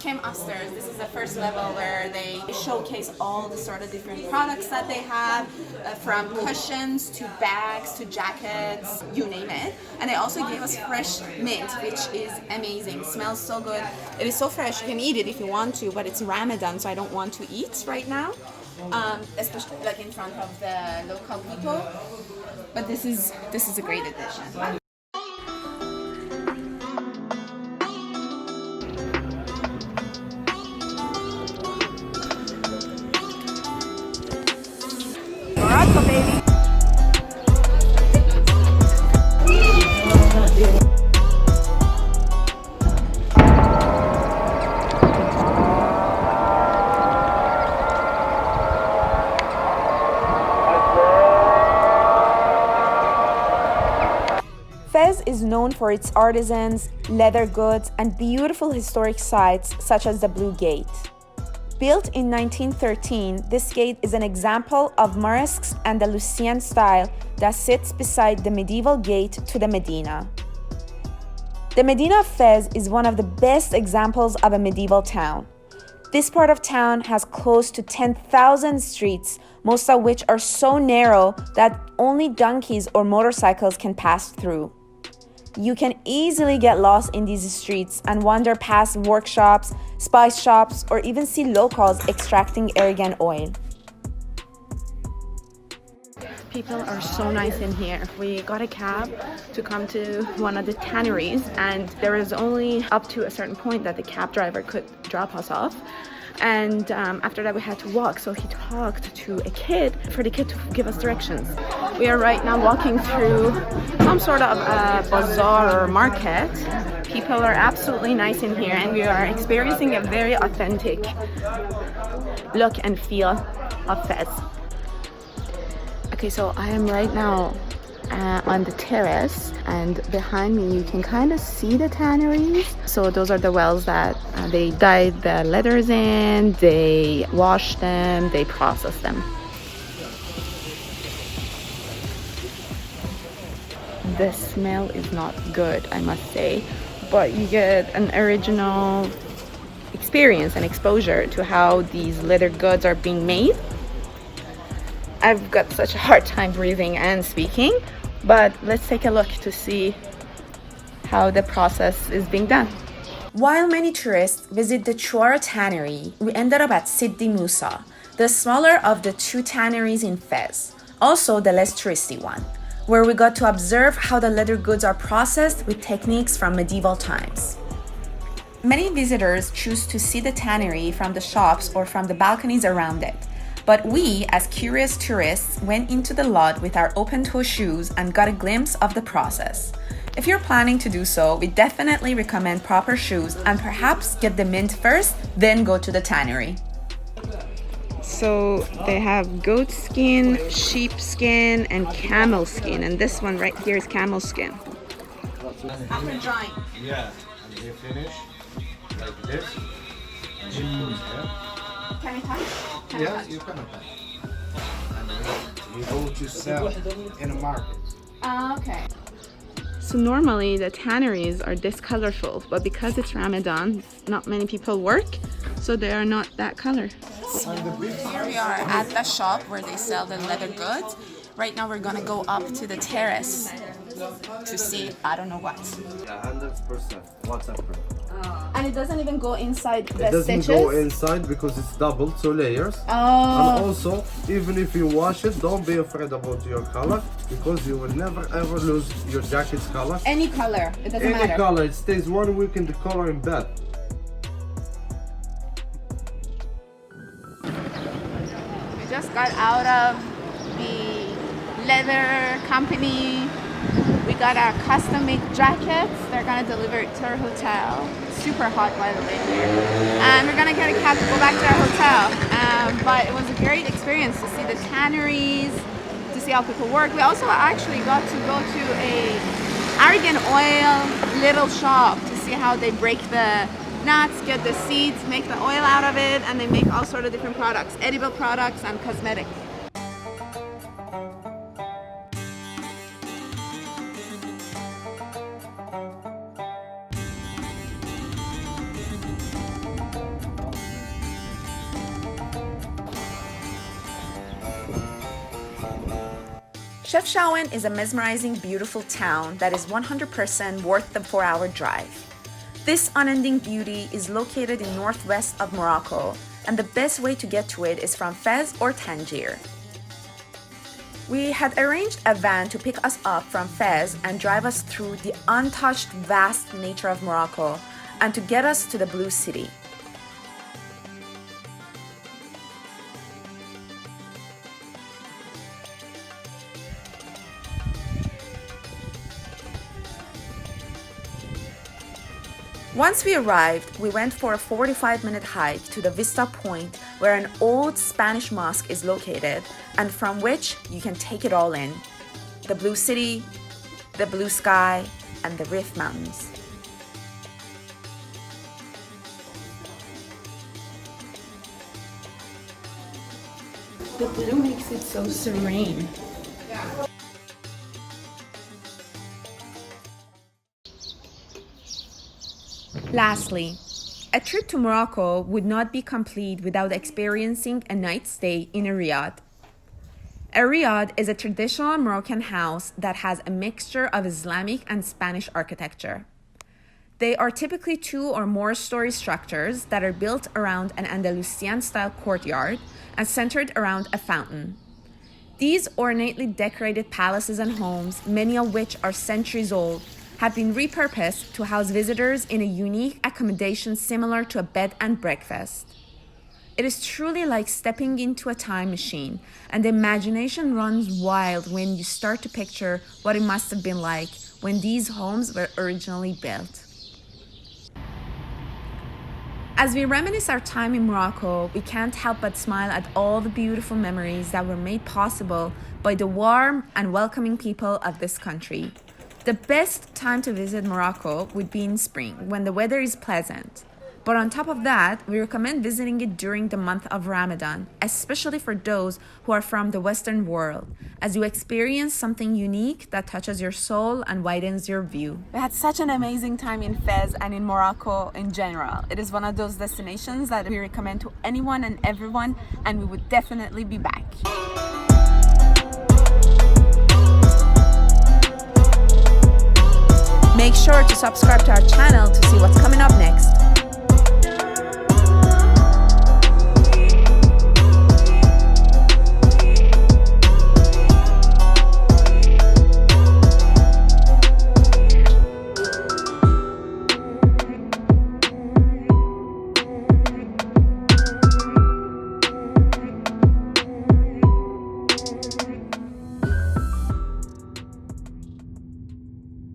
came upstairs. This is the first level where they showcase all the sort of different products that they have, from cushions to bags to jackets, you name it. And they also gave us fresh mint, which is amazing. It smells so good. It is so fresh. You can eat it if you want to, but it's Ramadan, so I don't want to eat right now, especially like in front of the local people. But this is a great addition. Morocco, baby. Fez is known for its artisans, leather goods, and beautiful historic sites such as the Blue Gate. Built in 1913, this gate is an example of Moresque's Andalusian style that sits beside the medieval gate to the Medina. The Medina of Fez is one of the best examples of a medieval town. This part of town has close to 10,000 streets, most of which are so narrow that only donkeys or motorcycles can pass through. You can easily get lost in these streets and wander past workshops, spice shops, or even see locals extracting Argan oil. People are so nice in here. We got a cab to come to one of the tanneries, and there is only up to a certain point that the cab driver could drop us off. And after that we had to walk, so he talked to a kid for the kid to give us directions. We are right now walking through some sort of bazaar or market. People are absolutely nice in here, and we are experiencing a very authentic look and feel of Fez. Okay, so I am right now on the terrace, and behind me you can kind of see the tanneries. So those are the wells that they dyed the leathers in, they wash them, they process them. The smell is not good, I must say, but you get an original experience and exposure to how these leather goods are being made. I've got such a hard time breathing and speaking, but let's take a look to see how the process is being done. While many tourists visit the Chouara tannery, we ended up at Sidi Moussa, the smaller of the two tanneries in Fez, also the less touristy one, where we got to observe how the leather goods are processed with techniques from medieval times. Many visitors choose to see the tannery from the shops or from the balconies around it. But we, as curious tourists, went into the lot with our open-toe shoes and got a glimpse of the process. If you're planning to do so, we definitely recommend proper shoes and perhaps get the mint first, then go to the tannery. So they have goat skin, sheep skin, and camel skin, and this one right here is camel skin. After drying. Yeah, and they finish like this. Can I touch? Yes, you can apply. And you go to sell in a market. Okay. So normally the tanneries are this colorful, but because it's Ramadan, not many people work, so they are not that color. Here we are at the shop where they sell the leather goods. Right now we're gonna go up to the terrace to see, I don't know what. Yeah, 100% waterproof. And it doesn't even go inside the stitches? It doesn't go inside because it's doubled, so layers. Oh. And also, even if you wash it, don't be afraid about your color, because you will never ever lose your jacket's color. Any color, it doesn't matter. Any color, it stays 1 week in the color in bed. We just got out of the leather company. We got our custom-made jackets. They're gonna deliver it to our hotel. Super hot, by the way, here. And we're gonna get a cab to go back to our hotel. But it was a great experience to see the tanneries, to see how people work. We also actually got to go to a Argan oil little shop to see how they break the nuts, get the seeds, make the oil out of it, and they make all sorts of different products, edible products and cosmetics. Chefchaouen is a mesmerizing, beautiful town that is 100% worth the 4-hour drive. This unending beauty is located in northwest of Morocco, and the best way to get to it is from Fez or Tangier. We had arranged a van to pick us up from Fez and drive us through the untouched vast nature of Morocco and to get us to the Blue City. Once we arrived, we went for a 45-minute hike to the Vista Point where an old Spanish mosque is located and from which you can take it all in. The blue city, the blue sky, and the Rif Mountains. The blue makes it so serene. Lastly, a trip to Morocco would not be complete without experiencing a night stay in a riad. A riad is a traditional Moroccan house that has a mixture of Islamic and Spanish architecture. They are typically 2 or more story structures that are built around an Andalusian-style courtyard and centered around a fountain. These ornately decorated palaces and homes, many of which are centuries old, have been repurposed to house visitors in a unique accommodation similar to a bed and breakfast. It is truly like stepping into a time machine, and the imagination runs wild when you start to picture what it must have been like when these homes were originally built. As we reminisce our time in Morocco, we can't help but smile at all the beautiful memories that were made possible by the warm and welcoming people of this country. The best time to visit Morocco would be in spring, when the weather is pleasant. But on top of that, we recommend visiting it during the month of Ramadan, especially for those who are from the Western world, as you experience something unique that touches your soul and widens your view. We had such an amazing time in Fez and in Morocco in general. It is one of those destinations that we recommend to anyone and everyone, and we would definitely be back. Make sure to subscribe to our channel to see what's coming up next.